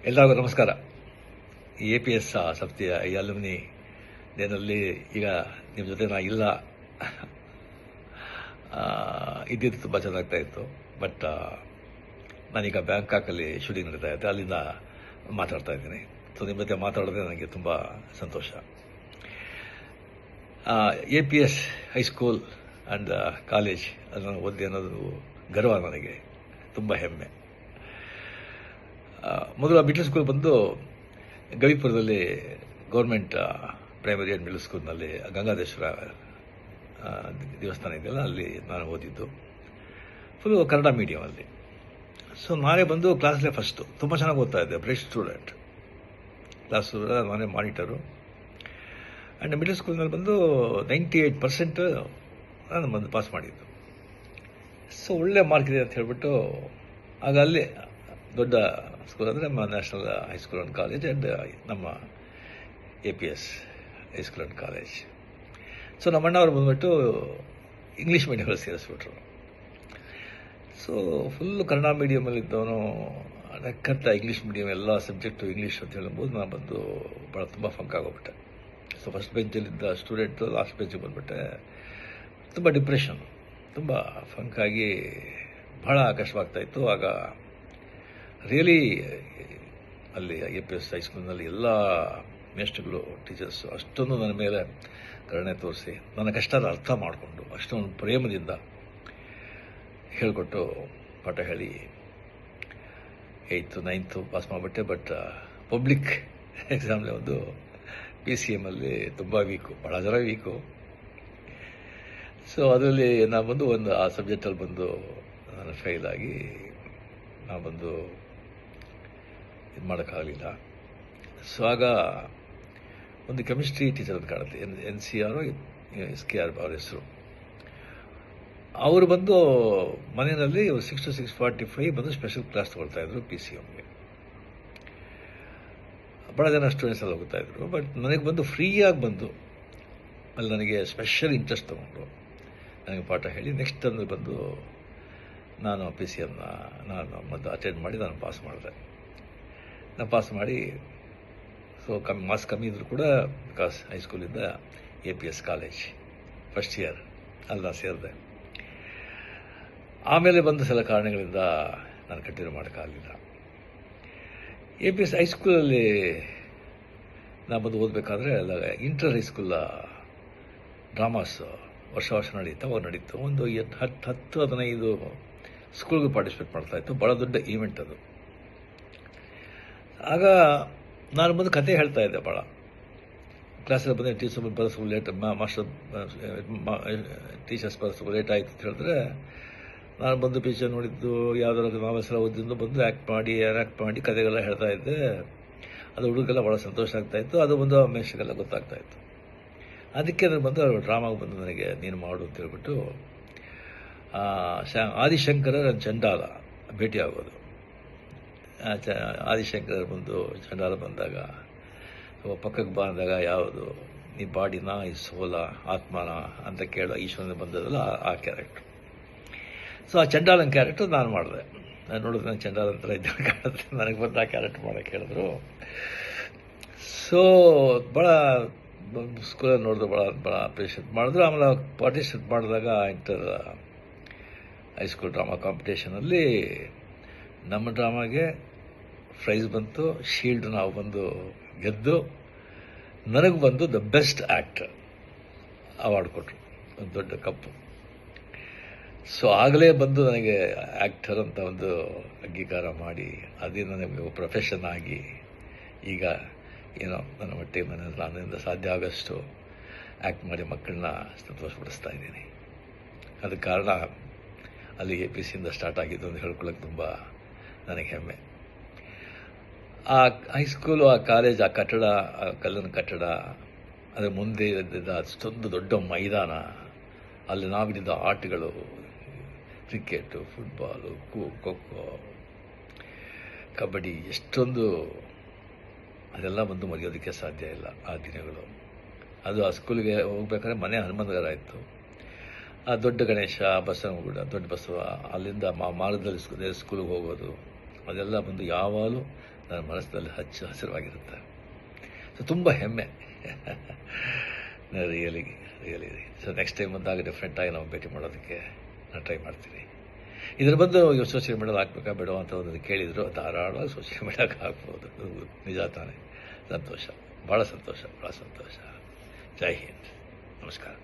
ಎಲ್ಲರಿಗೂ ನಮಸ್ಕಾರ. APS ಸಂಸ್ಥೆಯ ಈ ಅಲ್ಯುಮಿನಿ ಡೇನಲ್ಲಿ ಈಗ ನಿಮ್ಮ ಜೊತೆ ನಾ ಇಲ್ಲ ಇದ್ದಿದ್ದು ತುಂಬ ಚೆನ್ನಾಗ್ತಾ ಇತ್ತು. ಬಟ್ ನಾನೀಗ ಬ್ಯಾಂಕಾಕಲ್ಲಿ ಶೂಟಿಂಗ್ ನಡೀತಾ ಇದ್ದೆ, ಅಲ್ಲಿಂದ ಮಾತಾಡ್ತಾ ಇದ್ದೀನಿ. ಸೊ ನಿಮ್ಮ ಜೊತೆ ಮಾತಾಡೋದೇ ನನಗೆ ತುಂಬ ಸಂತೋಷ. APS ಹೈಸ್ಕೂಲ್ ಆ್ಯಂಡ್ ಕಾಲೇಜ್ ಅದನ್ನು ಓದಿ ಅನ್ನೋದು ಗರ್ವ, ನನಗೆ ತುಂಬ ಹೆಮ್ಮೆ. ಮೊದಲು ಮಿಡ್ಲ್ ಸ್ಕೂಲ್ ಬಂದು ಗವಿಪುರದಲ್ಲಿ ಗೌರ್ಮೆಂಟ್ ಪ್ರೈಮರಿ ಆ್ಯಂಡ್ ಮಿಡ್ಲ್ ಸ್ಕೂಲ್ನಲ್ಲಿ ಗಂಗಾಧೇಶ್ವರ ದೇವಸ್ಥಾನ ಇದೆಯಲ್ಲ, ಅಲ್ಲಿ ನಾನು ಓದಿದ್ದು. ಫುಲ್ಲು ಕನ್ನಡ ಮೀಡಿಯಮಲ್ಲಿ. ಸೊ ನಾನೇ ಬಂದು ಕ್ಲಾಸ್ಲೇ ಫಸ್ಟು, ತುಂಬ ಚೆನ್ನಾಗಿ ಓದ್ತಾ ಇದ್ದೆ, ಬ್ರೈಟ್ ಸ್ಟೂಡೆಂಟ್. ಕ್ಲಾಸ್ ನಾನೇ ಮಾನಿಟರು. ಆ್ಯಂಡ್ ಮಿಡ್ಲ್ ಸ್ಕೂಲ್ನಲ್ಲಿ ಬಂದು 98% ನಾನು ಬಂದು ಪಾಸ್ ಮಾಡಿದ್ದು. ಸೊ ಒಳ್ಳೆ ಮಾರ್ಕ್ ಇದೆ ಅಂತ ಹೇಳಿಬಿಟ್ಟು ಆಗ ಅಲ್ಲಿ ದೊಡ್ಡ ಸ್ಕೂಲ್ ಅಂದರೆ ನಮ್ಮ national high school and college and ನಮ್ಮ APS high school and college. So ನಮ್ಮ ಅಣ್ಣವ್ರು ಬಂದುಬಿಟ್ಟು ಇಂಗ್ಲೀಷ್ ಮೀಡಿಯಮಲ್ಲಿ ಸೇರಿಸ್ಬಿಟ್ರು. ಸೊ ಫುಲ್ಲು ಕನ್ನಡ ಮೀಡಿಯಮಲ್ಲಿದ್ದವನು ನಕ್ಕಂತ ಇಂಗ್ಲೀಷ್ ಮೀಡಿಯಮ್ ಎಲ್ಲ ಸಬ್ಜೆಕ್ಟು ಇಂಗ್ಲೀಷ್ ಅಂತ ಹೇಳ್ಬೋದು. ನಾನು ಬಂದು ಭಾಳ ತುಂಬ ಫಂಕ್ ಆಗೋಗ್ಬಿಟ್ಟೆ. ಸೊ ಫಸ್ಟ್ ಬೆಂಚಲ್ಲಿದ್ದ ಸ್ಟೂಡೆಂಟು ಲಾಸ್ಟ್ ಬೆಂಚಿಗೆ ಬಂದುಬಿಟ್ಟೆ. ತುಂಬ ಡಿಪ್ರೆಷನ್, ತುಂಬ ಫಂಕಾಗಿ ಭಾಳ ಕಷ್ಟವಾಗ್ತಾಯಿತ್ತು. ಆಗ ರಿಯಲಿ ಅಲ್ಲಿ APS ಹೈಸ್ಕೂಲ್ನಲ್ಲಿ ಎಲ್ಲ ಮೇಷ್ಟ್ರುಗಳು, ಟೀಚರ್ಸು ಅಷ್ಟೊಂದು ನನ್ನ ಮೇಲೆ ಕರುಣೆ ತೋರಿಸಿ ನನ್ನ ಕಷ್ಟನ ಅರ್ಥ ಮಾಡಿಕೊಂಡು ಅಷ್ಟೊಂದು ಪ್ರೇಮದಿಂದ ಹೇಳಿಕೊಟ್ಟು ಪಾಠ ಹೇಳಿ 8th 9th ಪಾಸ್ ಮಾಡಿಬಿಟ್ಟೆ. ಬಟ್ ಪಬ್ಲಿಕ್ ಎಕ್ಸಾಮ್ಲಿ ಒಂದು PCM ಅಲ್ಲಿ ತುಂಬ ವೀಕು, ಭಾಳ ಜನ ವೀಕು. ಸೊ ಅದರಲ್ಲಿ ನಾನು ಬಂದು ಆ ಸಬ್ಜೆಕ್ಟಲ್ಲಿ ಬಂದು ನಾನು ಫೇಲ್ ಆಗಿ ನಾನು ಬಂದು ಇದು ಮಾಡೋಕ್ಕಾಗಲಿಲ್ಲ. ಸೊ ಆಗ ಒಂದು ಕೆಮಿಸ್ಟ್ರಿ ಟೀಚರ್ ಅಂತ ಕಾಣುತ್ತೆ, NCR SKR ಅವ್ರ ಹೆಸರು. ಅವರು ಬಂದು ಮನೆಯಲ್ಲಿ 6 to 6:45 ಬಂದು ಸ್ಪೆಷಲ್ ಕ್ಲಾಸ್ ತೊಗೊಳ್ತಾಯಿದ್ರು PCMಗೆ. ಭಾಳ ಜನ ಸ್ಟೂಡೆಂಟ್ಸ್ ಎಲ್ಲ ಹೋಗ್ತಾಯಿದ್ರು. ಬಟ್ ನನಗೆ ಬಂದು ಫ್ರೀಯಾಗಿ ಬಂದು ಅಲ್ಲಿ ನನಗೆ ಸ್ಪೆಷಲ್ ಇಂಟ್ರೆಸ್ಟ್ ತೊಗೊಂಡು ನನಗೆ ಪಾಠ ಹೇಳಿ ನೆಕ್ಸ್ಟ್ ಅಂದರೆ ಬಂದು ನಾನು PCMನ ನಾನು ಮತ್ತು ಅಟೆಂಡ್ ಮಾಡಿ ನಾನು ಪಾಸ್ ಮಾಡಿದೆ. ನಾನು ಪಾಸ್ ಮಾಡಿ ಸೊ ಮಾರ್ಕ್ಸ್ ಕಮ್ಮಿ ಇದ್ದರೂ ಕೂಡ ಬಿಕಾಸ್ ಹೈಸ್ಕೂಲಿಂದ APS ಕಾಲೇಜ್ ಫಸ್ಟ್ ಇಯರ್ ಅಲ್ಲಿ ನಾನು ಸೇರಿದೆ. ಆಮೇಲೆ ಬಂದ ಸಲ ಕಾರಣಗಳಿಂದ ನಾನು ಕಂಟಿನ್ಯೂ ಮಾಡೋಕ್ಕಾಗಲಿಲ್ಲ. APS ಹೈಸ್ಕೂಲಲ್ಲಿ ನಾನು ಬಂದು ಓದಬೇಕಾದ್ರೆ ಅಲ್ಲ ಇಂಟರ್ ಹೈಸ್ಕೂಲ ಡ್ರಾಮಾಸ್ ವರ್ಷ ನಡೀತು. ಒಂದು 10-15 ಸ್ಕೂಲ್ಗೆ ಪಾರ್ಟಿಸಿಪೇಟ್ ಮಾಡ್ತಾಯಿತ್ತು. ಭಾಳ ದೊಡ್ಡ ಈವೆಂಟ್ ಅದು. ಆಗ ನಾನು ಬಂದು ಕತೆ ಹೇಳ್ತಾ ಇದ್ದೆ. ಭಾಳ ಕ್ಲಾಸಲ್ಲಿ ಬಂದರೆ ಟೀಚರ್ಸ್ ಬರೋದು ಲೇಟ್ ಆಯಿತು ಅಂತ ಹೇಳಿದ್ರೆ ನಾನು ಬಂದು ಪಿಕ್ಚರ್ ನೋಡಿದ್ದು ಯಾವುದಾದ್ರು ನಾವೆಲ್ಲ ಓದಿದ್ದು ಬಂದು ಆ್ಯಕ್ಟ್ ಮಾಡಿ ಕತೆಗೆಲ್ಲ ಹೇಳ್ತಾ ಇದ್ದೆ. ಅದು ಹುಡುಗರಿಗೆಲ್ಲ ಭಾಳ ಸಂತೋಷ ಆಗ್ತಾಯಿತ್ತು. ಅದು ಬಂದು ಮೇಷ್ಟ್ರಿಗೆಲ್ಲ ಗೊತ್ತಾಗ್ತಾಯಿತ್ತು. ಅದಕ್ಕೆ ನಾನು ಬಂದು ಡ್ರಾಮಾಗೆ ಬಂದು ನನಗೆ ನೀನು ಮಾಡು ಅಂತ ಹೇಳ್ಬಿಟ್ಟು ಆದಿಶಂಕರ ಚಂಡಾಲ ಭೇಟಿ ಆಗೋದು. ಆದಿಶಂಕರ ಬಂದು ಚಂಡಾಲ ಬಂದಾಗ ಪಕ್ಕಕ್ಕೆ ಬಂದಾಗ ಯಾವುದು ನೀ ಬಾಡಿನ ಈ ಸೋಲ ಆತ್ಮನ ಅಂತ ಕೇಳೋ ಈಶ್ವರನ ಬಂದದಲ್ಲ ಆ ಕ್ಯಾರೆಕ್ಟ್ರು. ಸೊ ಆ ಚಂಡಾಲನ ಕ್ಯಾರೆಕ್ಟರ್ ನಾನು ಮಾಡಿದೆ. ನಾನು ನೋಡಿದ್ರೆ ನಾನು ಚಂಡಾಲ ಥರ ಇದ್ದ ಕಾಣುತ್ತೆ. ನನಗೆ ಬಂದು ಆ ಕ್ಯಾರೆಕ್ಟರ್ ಮಾಡೋಕ್ಕೆ ಹೇಳಿದ್ರು. ಸೊ ಭಾಳ ಸ್ಕೂಲಲ್ಲಿ ನೋಡಿದ್ರು, ಭಾಳ ಅಪ್ರಿಷಿಯೇಟ್ ಮಾಡಿದ್ರು. ಆಮೇಲೆ ಪಾರ್ಟಿಸಿಪೇಟ್ ಮಾಡಿದಾಗ ಇಂಟರ್ ಹೈಸ್ಕೂಲ್ ಡ್ರಾಮಾ ಕಾಂಪಿಟೇಷನಲ್ಲಿ ನಮ್ಮ ಡ್ರಾಮಾಗೆ ಪ್ರೈಸ್ ಬಂತು, ಶೀಲ್ಡ್ ನಾವು ಬಂದು ಗೆದ್ದು ನನಗೆ ಬಂದು ದ ಬೆಸ್ಟ್ ಆ್ಯಕ್ಟರ್ ಅವಾರ್ಡ್ ಕೊಟ್ಟರು, ಒಂದು ದೊಡ್ಡ ಕಪ್ಪು. ಸೊ ಆಗಲೇ ಬಂದು ನನಗೆ ಆ್ಯಕ್ಟರ್ ಅಂತ ಒಂದು ಅಂಗೀಕಾರ ಮಾಡಿ ಅದೇ ನನಗೆ ಪ್ರೊಫೆಷನ್ ಆಗಿ ಈಗ ಏನೋ ನನ್ನ ಮಟ್ಟಿಗೆ ನನ್ನಿಂದ ಸಾಧ್ಯ ಆಗೋಷ್ಟು ಆ್ಯಕ್ಟ್ ಮಾಡಿ ಮಕ್ಕಳನ್ನ ಸಂತೋಷಪಡಿಸ್ತಾ ಇದ್ದೀನಿ. ಅದಕ್ಕೆ ಕಾರಣ ಅಲ್ಲಿ APSಯಿಂದ ಸ್ಟಾರ್ಟ್ ಆಗಿದ್ದು ಅಂತ ಹೇಳ್ಕೊಳ್ಳೋಕೆ ತುಂಬ ನನಗೆ ಹೆಮ್ಮೆ. ಆ ಹೈಸ್ಕೂಲು, ಆ ಕಾಲೇಜ್, ಆ ಕಟ್ಟಡ, ಆ ಕಲ್ಲಿನ ಕಟ್ಟಡ, ಅದರ ಮುಂದೆ ಇದ್ದಿದ್ದ ಅಷ್ಟೊಂದು ದೊಡ್ಡ ಮೈದಾನ, ಅಲ್ಲಿ ನಾವಿದ್ದ ಆಟಗಳು, ಕ್ರಿಕೆಟು, ಫುಟ್ಬಾಲು, ಖೋ-ಖೋ, ಕಬಡ್ಡಿ, ಎಷ್ಟೊಂದು ಅದೆಲ್ಲ ಬಂದು ಮರೆಯೋದಕ್ಕೆ ಸಾಧ್ಯ ಇಲ್ಲ ಆ ದಿನಗಳು. ಅದು ಆ ಸ್ಕೂಲಿಗೆ ಹೋಗ್ಬೇಕಾದ್ರೆ ಮನೆ ಹನುಮಂತಗಾರ ಇತ್ತು. ಆ ದೊಡ್ಡ ಗಣೇಶ, ಬಸವನಗುಡ, ದೊಡ್ಡ ಬಸವ, ಅಲ್ಲಿಂದ ಮಾರ್ಗದಲ್ಲಿ ಸ್ಕೂಲಿಗೆ ಹೋಗೋದು, ಅದೆಲ್ಲ ಬಂದು ಯಾವಾಗಲೂ ನನ್ನ ಮನಸ್ಸಿನಲ್ಲಿ ಹಸಿರವಾಗಿರುತ್ತೆ. ಸೊ ತುಂಬ ಹೆಮ್ಮೆ. Really really. So next time ಬಂದಾಗ ಡೆಫಿನೆಟ್ಟಾಗಿ ನಾವು ಭೇಟಿ ಮಾಡೋದಕ್ಕೆ ನಾನು ಟ್ರೈ ಮಾಡ್ತೀನಿ. ಇದರ ಬಂದು ಸೋಷಿಯಲ್ ಮೀಡಿಯಾದಲ್ಲಿ ಹಾಕ್ಬೇಕಾ ಬೇಡ ಅಂತ ಒಂದು ಕೇಳಿದ್ರು. ಧಾರಾಳವಾಗಿ ಸೋಷಿಯಲ್ ಮೀಡಿಯಾಕ್ಕೆ ಹಾಕ್ಬೋದು. ನಿಜ ತಾನೇ. ಸಂತೋಷ, ಭಾಳ ಸಂತೋಷ, ಭಾಳ ಸಂತೋಷ. ಜೈ ಹಿಂದ್. ನಮಸ್ಕಾರ.